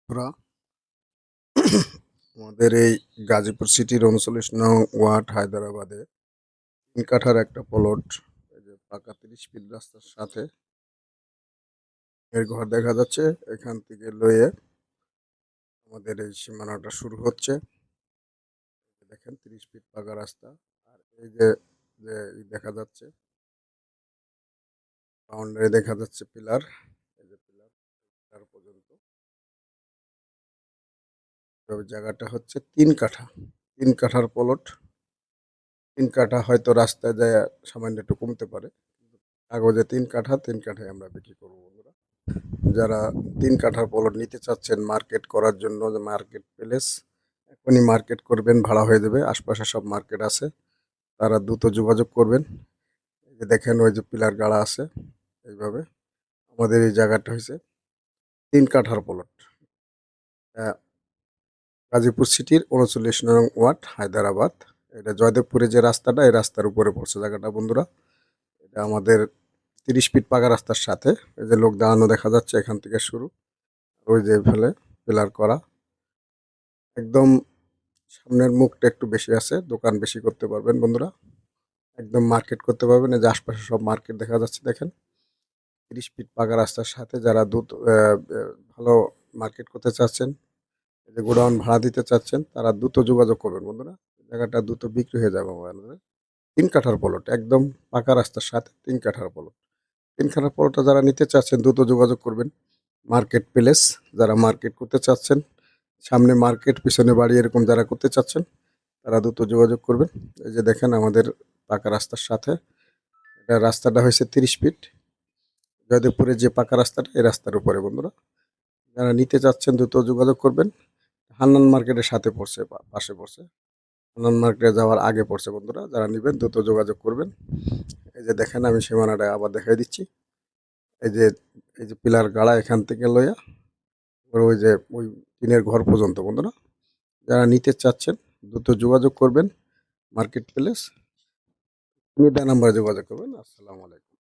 আমরা আমাদের এই গাজীপুর সিটির ৩৯ নং ওয়ার্ড হায়দ্রাবাদে ৩ কাঠার একটা প্লট, এই যে পাকা ৩০ ফিট রাস্তার সাথে এর ঘর দেখা যাচ্ছে। এখান থেকে লয়ে আমাদের এই সীমানাটা শুরু হচ্ছে। দেখেন ৩০ ফিট পাকা রাস্তা, আর এই যে যে দেখা যাচ্ছে বাউন্ডারি, দেখা যাচ্ছে পিলার, এই যে পিলার পর্যন্ত। তবে জায়গাটা হচ্ছে ৩ কাঠা, ৩ কাঠার প্লট। ৩ কাঠা হয়তো রাস্তায় যায় সামান্য একটু কমতে পারে, কাগজে ৩ কাঠা, ৩ কাঠায় আমরা বিক্রি করবো বন্ধুরা। যারা ৩ কাঠার প্লট নিতে চাচ্ছেন মার্কেট করার জন্য, যে মার্কেট প্লেস, এখনই মার্কেট করবেন, ভাড়া হয়ে যাবে, আশপাশে সব মার্কেট আছে, তারা দ্রুত যোগাযোগ করবেন। এই যে দেখেন ওই যে পিলার গাড়া আছে এইভাবে। আমাদের এই জায়গাটা হয়েছে ৩ কাঠার প্লট, গাজীপুর সিটির ৩৯ নং ওয়ার্ড হায়দ্রাবাদ। এটা জয়দেবপুরে যে রাস্তাটা, এই রাস্তার উপরে পড়ছে জায়গাটা বন্ধুরা। এটা আমাদের ৩০ ফিট পাকা রাস্তার সাথে। এই যে লোক দাঁড়ানো দেখা যাচ্ছে, এখান থেকে শুরু, ওই যে ফেলে পিলার করা। একদম সামনের মুখটা একটু বেশি আছে, দোকান বেশি করতে পারবেন বন্ধুরা, একদম মার্কেট করতে পারবেন। এই যে আশপাশে সব মার্কেট দেখা যাচ্ছে দেখেন। ৩০ ফিট পাকা রাস্তার সাথে যারা ভালো মার্কেট করতে চাচ্ছেন, এই যে গোডাউন ভাড়া দিতে চাচ্ছেন, তারা দ্রুত যোগাযোগ করবেন বন্ধুরা। জায়গাটা দ্রুত বিক্রি হয়ে যাবে আমাদের। ৩ কাঠার প্লট, একদম পাকা রাস্তার সাথে ৩ কাঠার প্লট। ৩ কাঠার প্লটটা যারা নিতে চাচ্ছেন দ্রুত যোগাযোগ করবেন। মার্কেট প্লেস, যারা মার্কেট করতে চাচ্ছেন, সামনে মার্কেট পিছনে বাড়ি, এরকম যারা করতে চাচ্ছেন তারা দ্রুত যোগাযোগ করবেন। এই যে দেখেন আমাদের পাকা রাস্তার সাথে, এটা রাস্তাটা হয়েছে ৩০ ফিট, জয়দেবপুরে যে পাকা রাস্তাটা, এই রাস্তার উপরে বন্ধুরা। যারা নিতে চাচ্ছেন দ্রুত যোগাযোগ করবেন। হান্নান মার্কেটের সাথে পড়ছে, পাশে পড়ছে, হান্নান মার্কেটে যাওয়ার আগে পড়ছে বন্ধুরা। যারা নেবেন দ্রুত যোগাযোগ করবেন। এই যে দেখেন আমি সীমানাটা আবার দেখাই দিচ্ছি। এই যে পিলার গাড়া এখান থেকে লইয়া ওই যে ওই টিনের ঘর পর্যন্ত বন্ধুরা। যারা নিতে চাচ্ছেন দ্রুত যোগাযোগ করবেন। মার্কেট প্লেস, নাম্বারে যোগাযোগ করবেন। আসসালামু আলাইকুম।